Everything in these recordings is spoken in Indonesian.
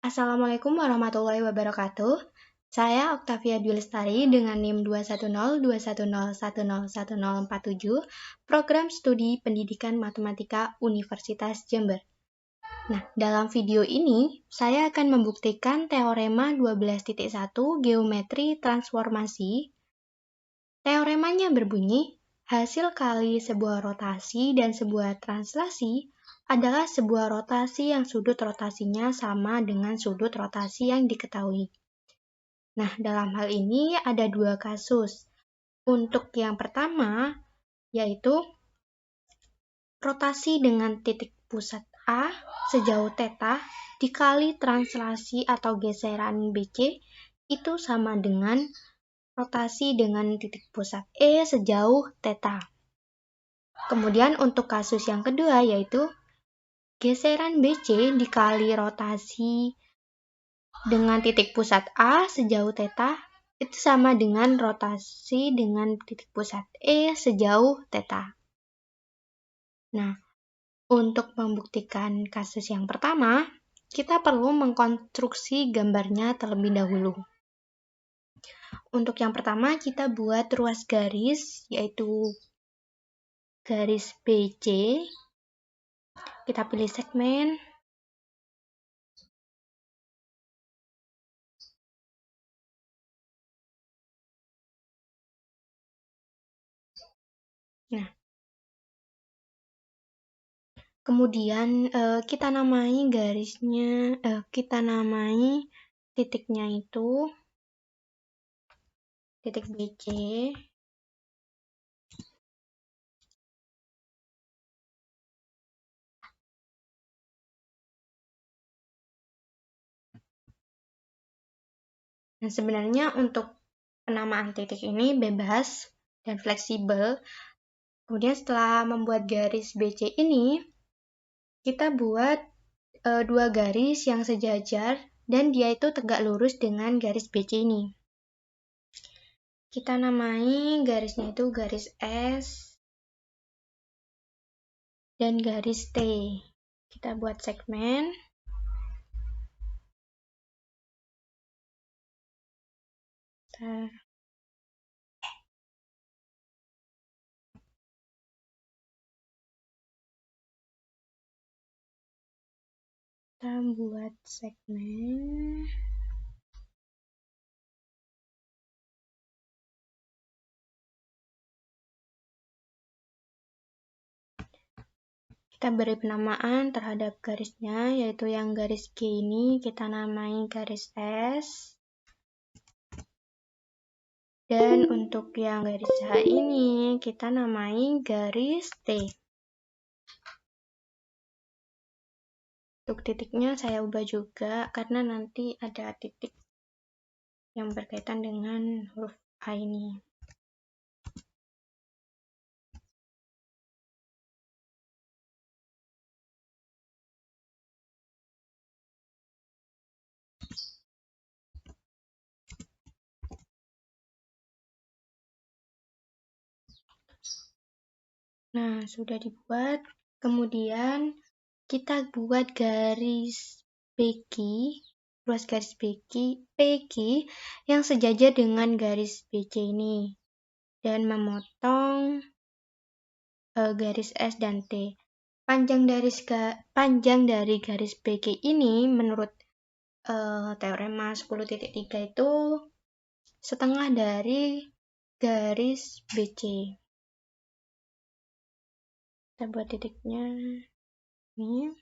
Assalamualaikum warahmatullahi wabarakatuh. Saya Oktavia Dwi dengan NIM 21021010147, Program Studi Pendidikan Matematika Universitas Jember. Nah, dalam video ini, saya akan membuktikan teorema 12.1 geometri transformasi. Teoremanya berbunyi, hasil kali sebuah rotasi dan sebuah translasi adalah sebuah rotasi yang sudut rotasinya sama dengan sudut rotasi yang diketahui. Nah, dalam hal ini ada dua kasus. Untuk yang pertama, yaitu rotasi dengan titik pusat A sejauh θ dikali translasi atau geseran BC itu sama dengan rotasi dengan titik pusat E sejauh θ. Kemudian untuk kasus yang kedua yaitu geseran BC dikali rotasi dengan titik pusat A sejauh θ itu sama dengan rotasi dengan titik pusat E sejauh θ. Nah, untuk membuktikan kasus yang pertama, kita perlu mengkonstruksi gambarnya terlebih dahulu. Untuk yang pertama, kita buat ruas garis, yaitu garis BC. Kita pilih segmen. Nah, kemudian kita namai garisnya, kita namai titiknya itu titik BC. Nah, sebenarnya untuk penamaan titik ini bebas dan fleksibel. Kemudian setelah membuat garis BC ini, kita buat dua garis yang sejajar dan dia itu tegak lurus dengan garis BC ini. Kita namai garisnya itu garis S dan garis T. Kita buat segmen. Kita buat segmen. Kita beri penamaan terhadap garisnya, yaitu yang garis G ini kita namai garis S. Dan untuk yang garis H ini kita namai garis T. Untuk titiknya saya ubah juga karena nanti ada titik yang berkaitan dengan huruf A ini. Nah, sudah dibuat. Kemudian kita buat garis PQ, ruas garis PQ yang sejajar dengan garis BC ini dan memotong garis S dan T. Panjang dari garis PQ ini menurut teorema 10.3 itu setengah dari garis BC. Kita buat titiknya ini.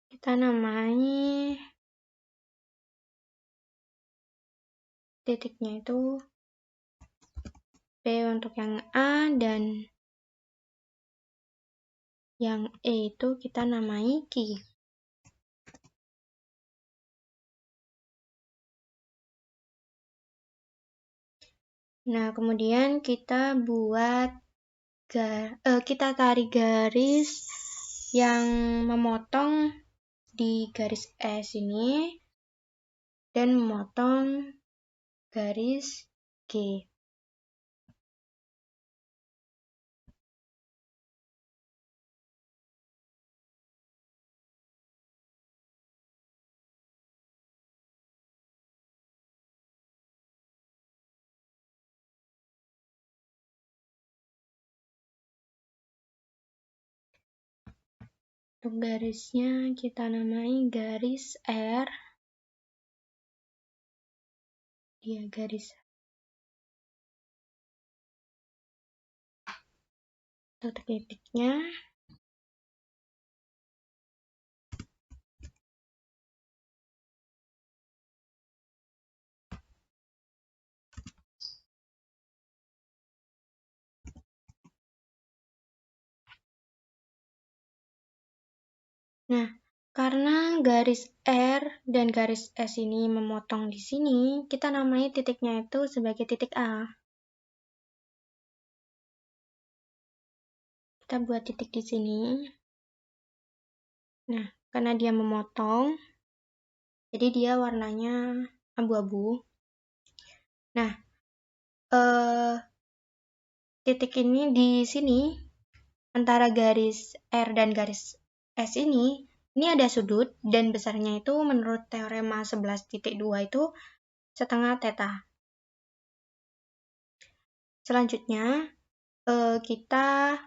Kita namai titiknya itu P untuk yang A dan yang E itu kita namai Q. Nah, kemudian kita buat kita tarik garis yang memotong di garis S ini dan memotong garis G. Untuk garisnya kita namai garis R. Dia garis. Untuk titiknya. Nah, karena garis R dan garis S ini memotong di sini, kita namai titiknya itu sebagai titik A. Kita buat titik di sini. Nah, karena dia memotong, jadi dia warnanya abu-abu. Nah, titik ini di sini, antara garis R dan garis S ini ada sudut, dan besarnya itu menurut teorema 11.2 itu setengah theta. Selanjutnya, kita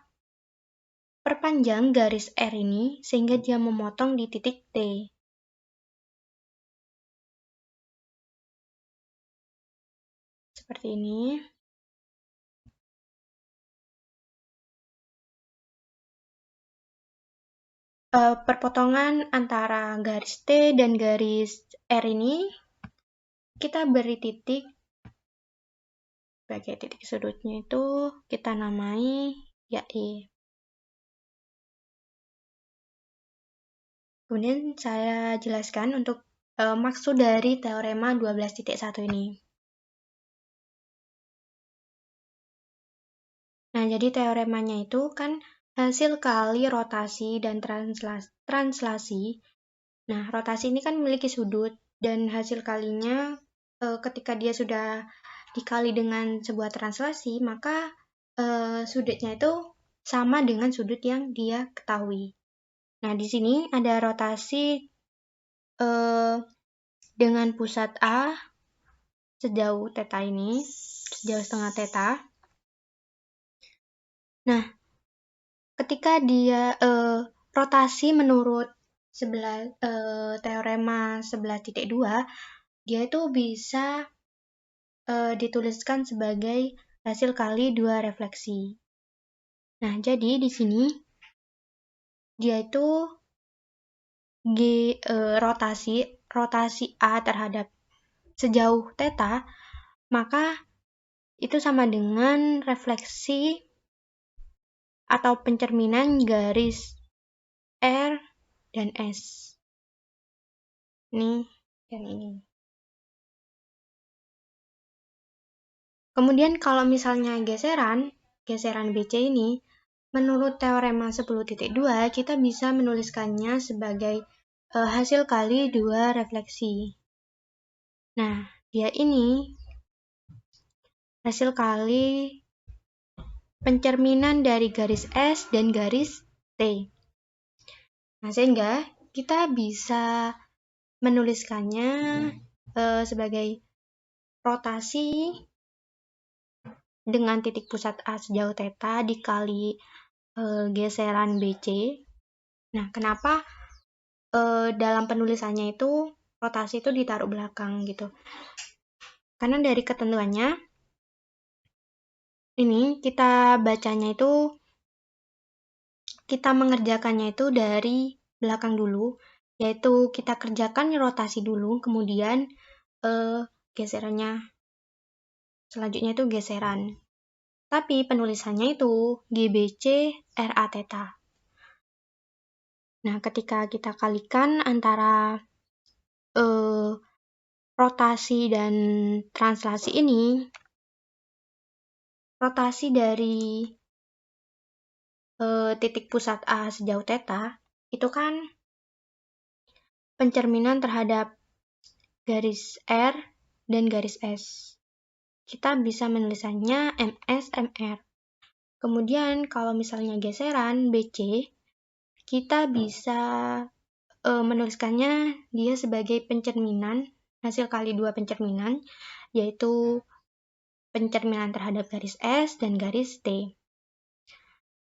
perpanjang garis R ini sehingga dia memotong di titik T. Seperti ini. Perpotongan antara garis T dan garis R ini kita beri titik sebagai titik sudutnya itu kita namai ya E. Kemudian saya jelaskan untuk maksud dari teorema 12.1 ini. Nah, jadi teoremanya itu kan hasil kali rotasi dan translasi. Nah, rotasi ini kan memiliki sudut, dan hasil kalinya ketika dia sudah dikali dengan sebuah translasi, maka sudutnya itu sama dengan sudut yang dia ketahui. Nah, di sini ada rotasi dengan pusat A sejauh theta ini, sejauh setengah theta. Nah, ketika dia rotasi menurut teorema 11.2, dia itu bisa dituliskan sebagai hasil kali dua refleksi. Nah, jadi di sini dia itu rotasi A terhadap sejauh theta, maka itu sama dengan refleksi atau pencerminan garis R dan S. Ini dan ini. Kemudian kalau misalnya geseran BC ini, menurut teorema 10.2, kita bisa menuliskannya sebagai hasil kali dua refleksi. Nah, dia ini hasil kali pencerminan dari garis S dan garis T. Nah, sehingga kita bisa menuliskannya sebagai rotasi dengan titik pusat A sejauh theta dikali geseran BC. Nah, kenapa dalam penulisannya itu rotasi itu ditaruh belakang gitu? Karena dari ketentuannya, ini kita bacanya itu, kita mengerjakannya itu dari belakang dulu, yaitu kita kerjakan rotasi dulu, kemudian geserannya selanjutnya itu geseran. Tapi penulisannya itu GBC RA theta. Nah, ketika kita kalikan antara rotasi dan translasi ini, rotasi dari titik pusat A sejauh theta, itu kan pencerminan terhadap garis R dan garis S. Kita bisa menulisannya MS, MR. Kemudian kalau misalnya geseran BC, kita bisa menuliskannya dia sebagai pencerminan, hasil kali dua pencerminan, yaitu pencerminan terhadap garis S dan garis T.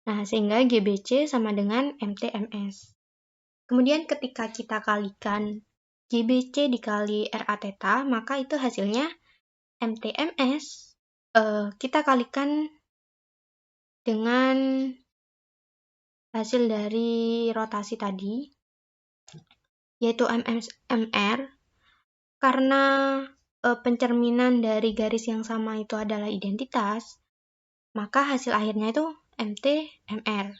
Nah, sehingga GBC sama dengan MT, MS. Kemudian ketika kita kalikan GBC dikali RA theta, maka itu hasilnya MTMS. Kita kalikan dengan hasil dari rotasi tadi, yaitu MR, karena pencerminan dari garis yang sama itu adalah identitas, maka hasil akhirnya itu MT/MR,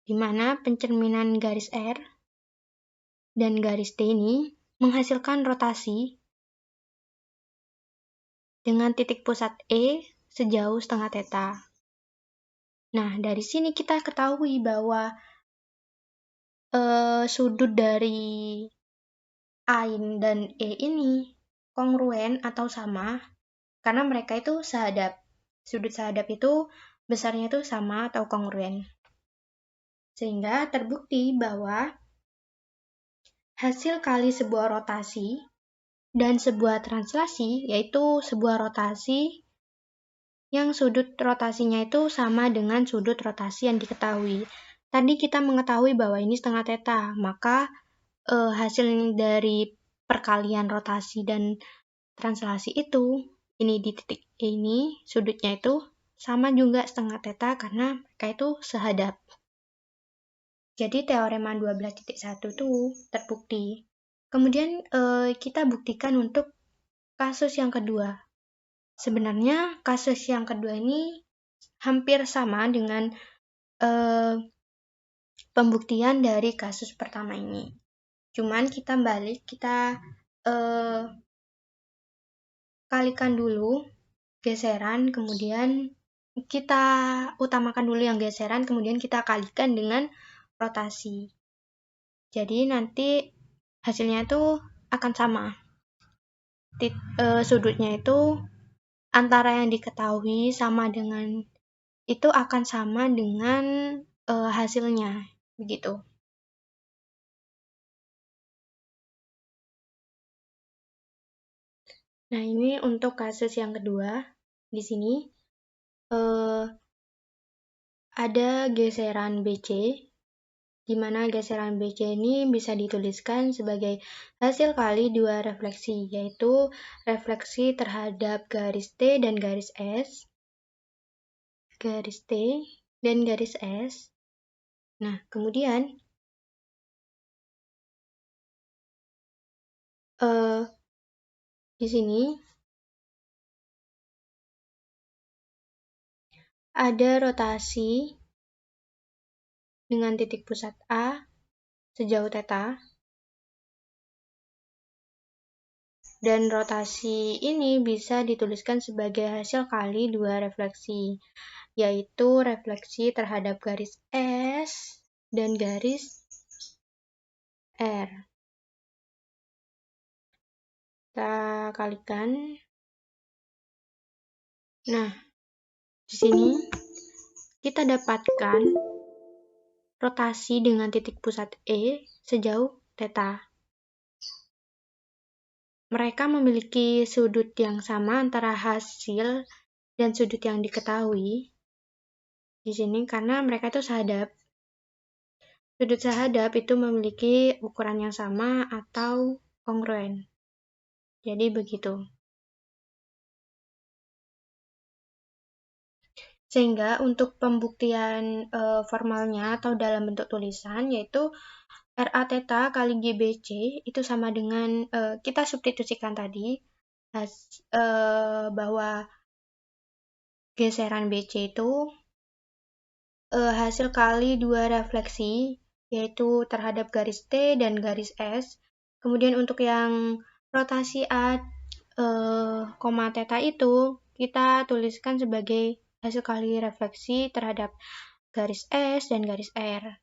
di mana pencerminan garis R dan garis T ini menghasilkan rotasi dengan titik pusat E sejauh setengah theta. Nah, dari sini kita ketahui bahwa sudut dari A dan E ini kongruen atau sama karena mereka itu sahadap. Sudut sahadap itu besarnya itu sama atau kongruen. Sehingga terbukti bahwa hasil kali sebuah rotasi dan sebuah translasi, yaitu sebuah rotasi yang sudut rotasinya itu sama dengan sudut rotasi yang diketahui. Tadi kita mengetahui bahwa ini setengah theta, maka hasil dari perkalian rotasi dan translasi itu, ini di titik ini, sudutnya itu sama juga setengah theta karena mereka itu sehadap. Jadi teorema 12.1 itu terbukti. Kemudian kita buktikan untuk kasus yang kedua. Sebenarnya kasus yang kedua ini hampir sama dengan pembuktian dari kasus pertama ini. Cuman kita balik, kita kalikan dulu geseran, kemudian kita utamakan dulu yang geseran, kemudian kita kalikan dengan rotasi. Jadi nanti hasilnya itu akan sama. Sudutnya itu antara yang diketahui sama dengan itu akan sama dengan hasilnya, begitu. Nah, ini untuk kasus yang kedua. Di sini ada geseran BC, di mana geseran BC ini bisa dituliskan sebagai hasil kali dua refleksi, yaitu refleksi terhadap garis T dan garis S. Garis T dan garis S. Nah, kemudian di sini ada rotasi dengan titik pusat A sejauh theta, dan rotasi ini bisa dituliskan sebagai hasil kali dua refleksi, yaitu refleksi terhadap garis S dan garis R. Kita kalikan. Nah, di sini kita dapatkan rotasi dengan titik pusat E sejauh theta. Mereka memiliki sudut yang sama antara hasil dan sudut yang diketahui di sini karena mereka itu sahadap. Sudut sahadap itu memiliki ukuran yang sama atau kongruen. Jadi begitu. Sehingga untuk pembuktian formalnya atau dalam bentuk tulisan yaitu RA theta kali GBC itu sama dengan kita substitusikan tadi bahwa geseran BC itu hasil kali dua refleksi yaitu terhadap garis T dan garis S. Kemudian untuk yang rotasi A, theta itu kita tuliskan sebagai hasil kali refleksi terhadap garis S dan garis R.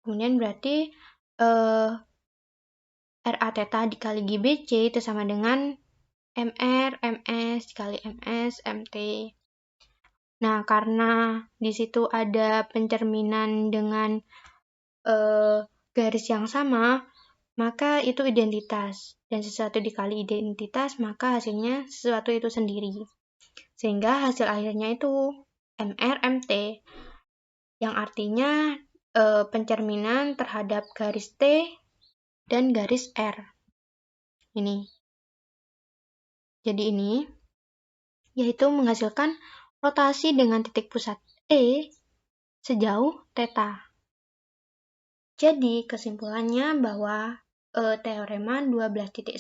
Kemudian berarti RA theta dikali GBC itu sama dengan MR, MS dikali MS, MT. Nah, karena di situ ada pencerminan dengan garis yang sama, maka itu identitas. Dan sesuatu dikali identitas, maka hasilnya sesuatu itu sendiri. Sehingga hasil akhirnya itu MR, MT. Yang artinya pencerminan terhadap garis T dan garis R. Ini. Jadi ini yaitu menghasilkan rotasi dengan titik pusat E sejauh θ. Jadi kesimpulannya bahwa teorema 12.1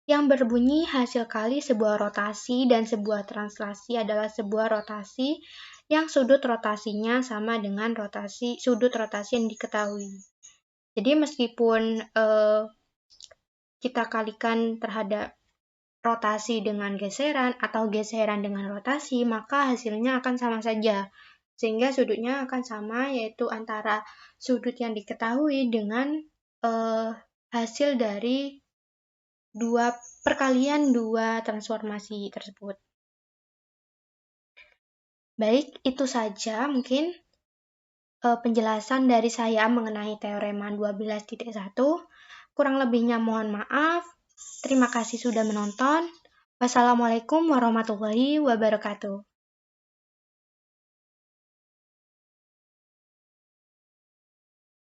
yang berbunyi hasil kali sebuah rotasi dan sebuah translasi adalah sebuah rotasi yang sudut rotasinya sama dengan sudut rotasi yang diketahui. Jadi meskipun kita kalikan terhadap rotasi dengan geseran atau geseran dengan rotasi, maka hasilnya akan sama saja. Sehingga sudutnya akan sama, yaitu antara sudut yang diketahui dengan hasil dari perkalian dua transformasi tersebut. Baik, itu saja mungkin penjelasan dari saya mengenai teorema 12.1. Kurang lebihnya mohon maaf. Terima kasih sudah menonton. Wassalamualaikum warahmatullahi wabarakatuh.